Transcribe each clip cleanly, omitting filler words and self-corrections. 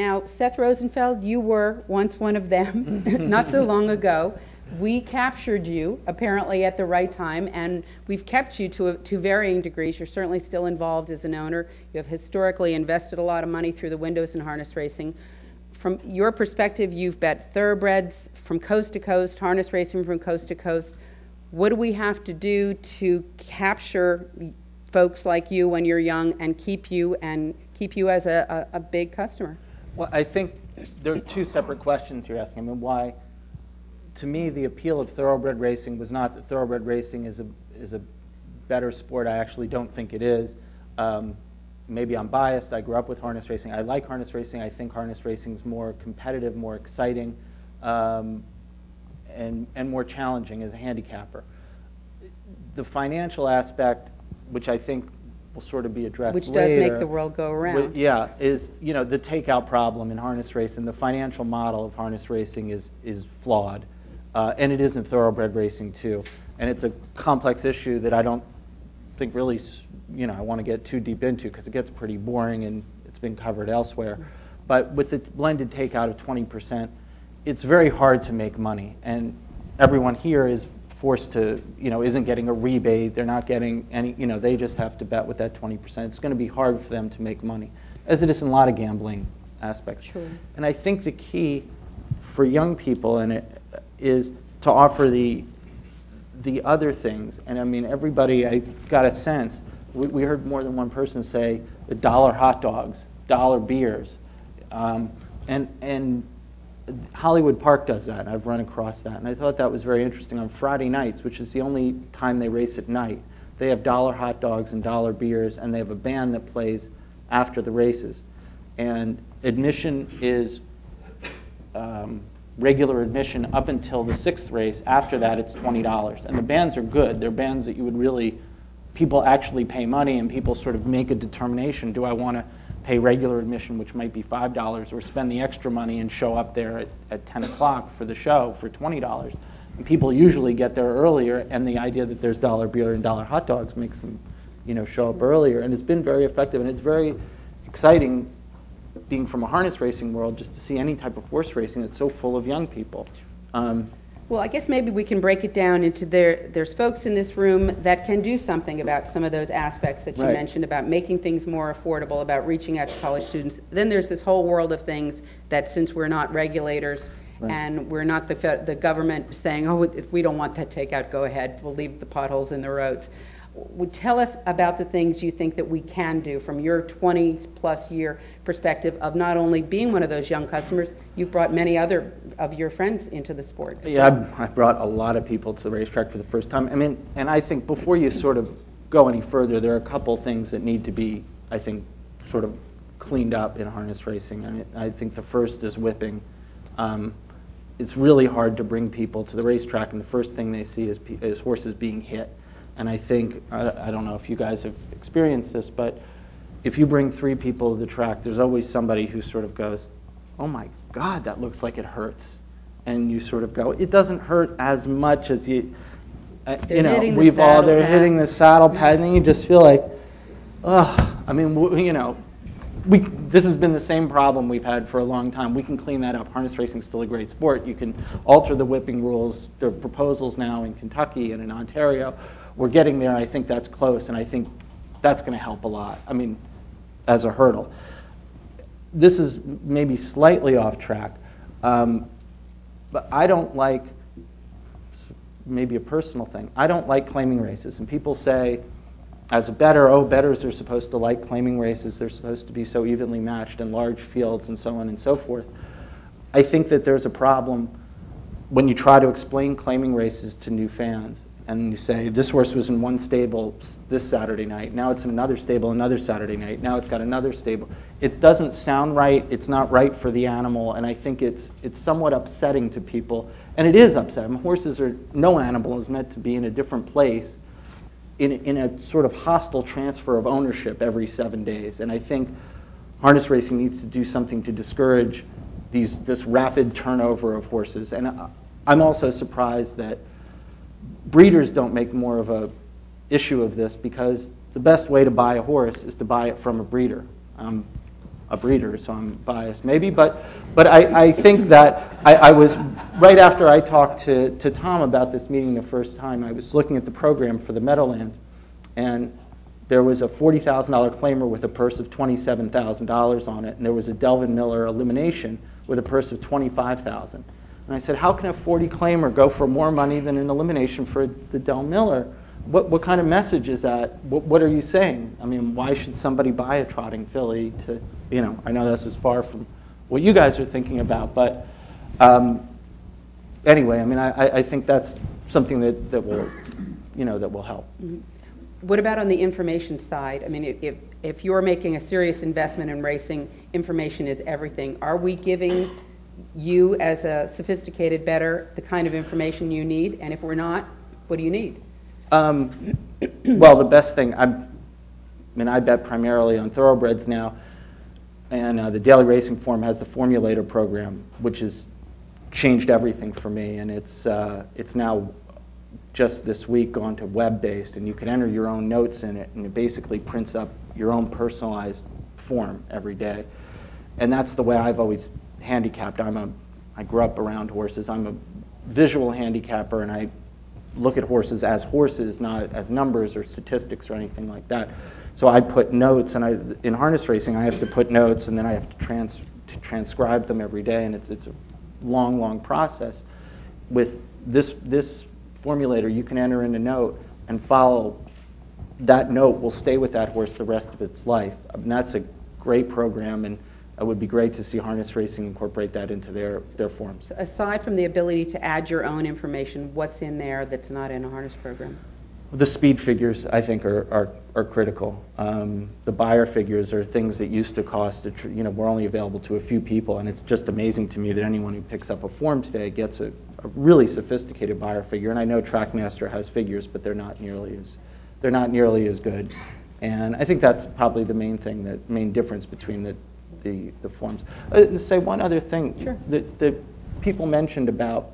Now, Seth Rosenfeld, you were once one of them, not so long ago. We captured you, apparently at the right time, and we've kept you to varying degrees. You're certainly still involved as an owner. You have historically invested a lot of money through the windows in harness racing. From your perspective, you've bet thoroughbreds from coast to coast, harness racing from coast to coast. What do we have to do to capture folks like you when you're young and keep you as a big customer? Well, I think there are two separate questions you're asking. I mean, why, to me, the appeal of thoroughbred racing was not that thoroughbred racing is a better sport. I actually don't think it is. Maybe I'm biased. I grew up with harness racing. I like harness racing. I think harness racing is more competitive, more exciting, and more challenging as a handicapper. The financial aspect, which I think will sort of be addressed later. Which does make the world go around. Yeah, is the takeout problem in harness racing. The financial model of harness racing is flawed, and it is in thoroughbred racing too. And it's a complex issue that I don't think really I want to get too deep into because it gets pretty boring and it's been covered elsewhere. But with the blended takeout of 20%, it's very hard to make money, and everyone here is forced to, isn't getting a rebate. They're not getting any, they just have to bet with that 20%. It's going to be hard for them to make money, as it is in a lot of gambling aspects. Sure. And I think the key for young people is to offer the other things. And I mean, everybody, I got a sense, we heard more than one person say the dollar hot dogs, dollar beers, and Hollywood Park does that, and I've run across that, and I thought that was very interesting. On Friday nights, which is the only time they race at night, they have dollar hot dogs and dollar beers, and they have a band that plays after the races. And admission is regular admission up until the 6th race. After that, it's $20. And the bands are good. They're bands that you would really, people actually pay money, and people sort of make a determination. Do I want to pay regular admission, which might be $5, or spend the extra money and show up there at 10 o'clock for the show for $20? And people usually get there earlier, and the idea that there's dollar beer and dollar hot dogs makes them, show up earlier. And it's been very effective, and it's very exciting being from a harness racing world just to see any type of horse racing that's so full of young people. Well, I guess maybe we can break it down into there's folks in this room that can do something about some of those aspects that you mentioned, about making things more affordable, about reaching out to college students. Then there's this whole world of things that, since we're not regulators and we're not the government saying, oh, if we don't want that takeout, go ahead, we'll leave the potholes in the roads. Tell us about the things you think that we can do from your 20-plus year perspective of not only being one of those young customers, you've brought many other of your friends into the sport. Yeah, I brought a lot of people to the racetrack for the first time. I mean, and I think before you sort of go any further, there are a couple things that need to be, I think, sort of cleaned up in harness racing. I mean, I think the first is whipping. It's really hard to bring people to the racetrack, and the first thing they see is horses being hit. And I think, I don't know if you guys have experienced this, but if you bring 3 people to the track, there's always somebody who sort of goes, oh my God, that looks like it hurts. And you sort of go, it doesn't hurt as much as they're hitting the saddle pad, and then you just feel like, oh, I mean, this has been the same problem we've had for a long time. We can clean that up. Harness racing is still a great sport. You can alter the whipping rules. There are proposals now in Kentucky and in Ontario. We're getting there, and I think that's close, and I think that's going to help a lot, I mean, as a hurdle. This is maybe slightly off track, but I don't like, maybe a personal thing, I don't like claiming races. And people say, as a bettor, oh, bettors are supposed to like claiming races. They're supposed to be so evenly matched in large fields and so on and so forth. I think that there's a problem when you try to explain claiming races to new fans. And you say, this horse was in one stable this Saturday night, now it's in another stable another Saturday night, now it's got another stable. It doesn't sound right, it's not right for the animal, and I think it's somewhat upsetting to people. And it is upsetting. No animal is meant to be in a different place in a sort of hostile transfer of ownership every 7 days. And I think harness racing needs to do something to discourage this rapid turnover of horses. And I'm also surprised that breeders don't make more of a issue of this, because the best way to buy a horse is to buy it from a breeder. a breeder, so I'm biased maybe, but I think that I was, right after I talked to Tom about this meeting the first time, I was looking at the program for the Meadowlands, and there was a $40,000 claimer with a purse of $27,000 on it, and there was a Delvin Miller elimination with a purse of $25,000. And I said, how can a 40 claimer go for more money than an elimination for the Del Miller? What kind of message is that? What are you saying? I mean, why should somebody buy a trotting filly to, you know, I know this is far from what you guys are thinking about, but anyway, I mean, I think that's something that will, you know, that will help. Mm-hmm. What about on the information side? I mean, if you're making a serious investment in racing, information is everything. Are we giving you, as a sophisticated bettor, the kind of information you need? And if we're not, what do you need? Well, the best thing, I mean, I bet primarily on thoroughbreds now, and the Daily Racing Form has the Formulator program, which has changed everything for me, and it's now just this week gone to web-based, and you can enter your own notes in it, and it basically prints up your own personalized form every day. And that's the way I've always handicapped. I grew up around horses. I'm a visual handicapper, and I look at horses, not as numbers or statistics or anything like that. So I put notes, and in harness racing, I have to put notes, and then I have to transcribe them every day, and it's a long, long process. With this formulator, you can enter in a note and follow. That note will stay with that horse the rest of its life. I mean, that's a great program, and it would be great to see harness racing incorporate that into their forms. So aside from the ability to add your own information, what's in there that's not in a harness program? The speed figures, I think, are critical. The buyer figures are things that used to cost, you know, were only available to a few people, and it's just amazing to me that anyone who picks up a form today gets a really sophisticated buyer figure. And I know TrackMaster has figures, but they're not nearly as good. And I think that's probably the main difference between the forms. Say one other thing. Sure. that people mentioned about,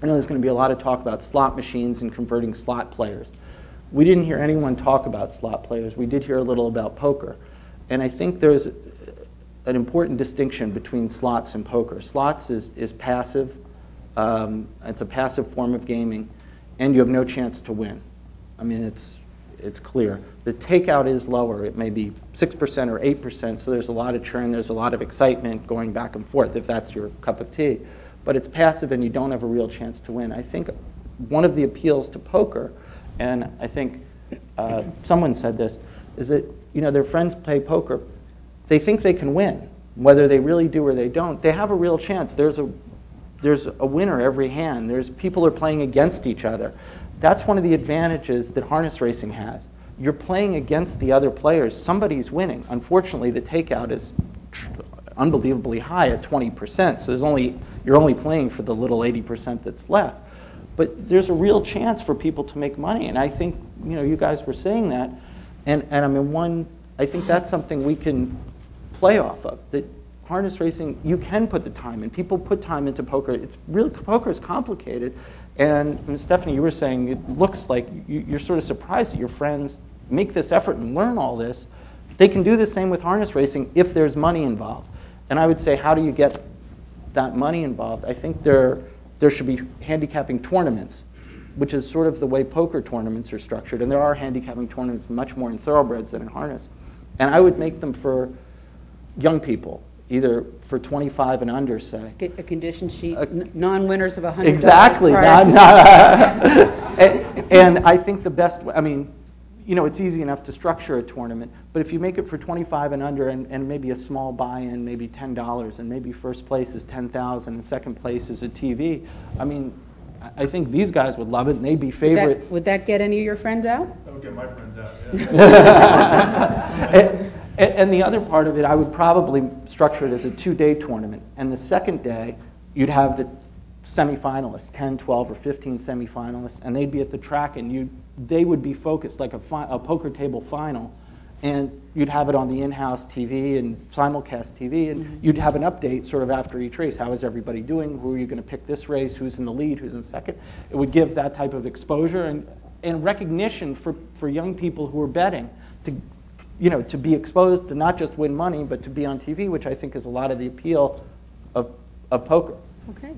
I know there's going to be a lot of talk about slot machines and converting slot players. We didn't hear anyone talk about slot players. We did hear a little about poker. And I think there's an important distinction between slots and poker. Slots is passive. It's a passive form of gaming, and you have no chance to win. I mean, it's clear. The takeout is lower. It may be 6% or 8%, so there's a lot of churn, there's a lot of excitement going back and forth, if that's your cup of tea. But it's passive, and you don't have a real chance to win. I think one of the appeals to poker, and I think someone said this, is that, you know, their friends play poker. They think they can win. Whether they really do or they don't, they have a real chance. There's a winner every hand. People are playing against each other. That's one of the advantages that harness racing has. You're playing against the other players. Somebody's winning. Unfortunately, the takeout is unbelievably high at 20%, so you're only playing for the little 80% that's left. But there's a real chance for people to make money, and I think, you know, you guys were saying that, and I mean, I think that's something we can play off of. That harness racing, you can put the time in. People put time into poker. Poker is complicated. And Stephanie, you were saying it looks like you're sort of surprised that your friends make this effort and learn all this. They can do the same with harness racing if there's money involved. And I would say, how do you get that money involved? I think there should be handicapping tournaments, which is sort of the way poker tournaments are structured. And there are handicapping tournaments much more in thoroughbreds than in harness. And I would make them for young people, either for 25 and under, say. Get a condition sheet, non-winners of $100. Exactly. And I think the best, I mean, you know, it's easy enough to structure a tournament, but if you make it for 25 and under and maybe a small buy-in, maybe $10, and maybe first place is $10,000 and second place is a TV, I mean, I think these guys would love it and they'd be favorites. Would that get any of your friends out? That would get my friends out, yeah. And the other part of it, I would probably structure it as a 2-day tournament. And the second day, you'd have the semifinalists, 10, 12, or 15 semifinalists, and they'd be at the track, and they would be focused like a poker table final. And you'd have it on the in-house TV and simulcast TV, and you'd have an update sort of after each race. How is everybody doing? Who are you going to pick this race? Who's in the lead? Who's in second? It would give that type of exposure and recognition for young people who are betting to you know, to be exposed, to not just win money, but to be on TV, which I think is a lot of the appeal of poker. Okay.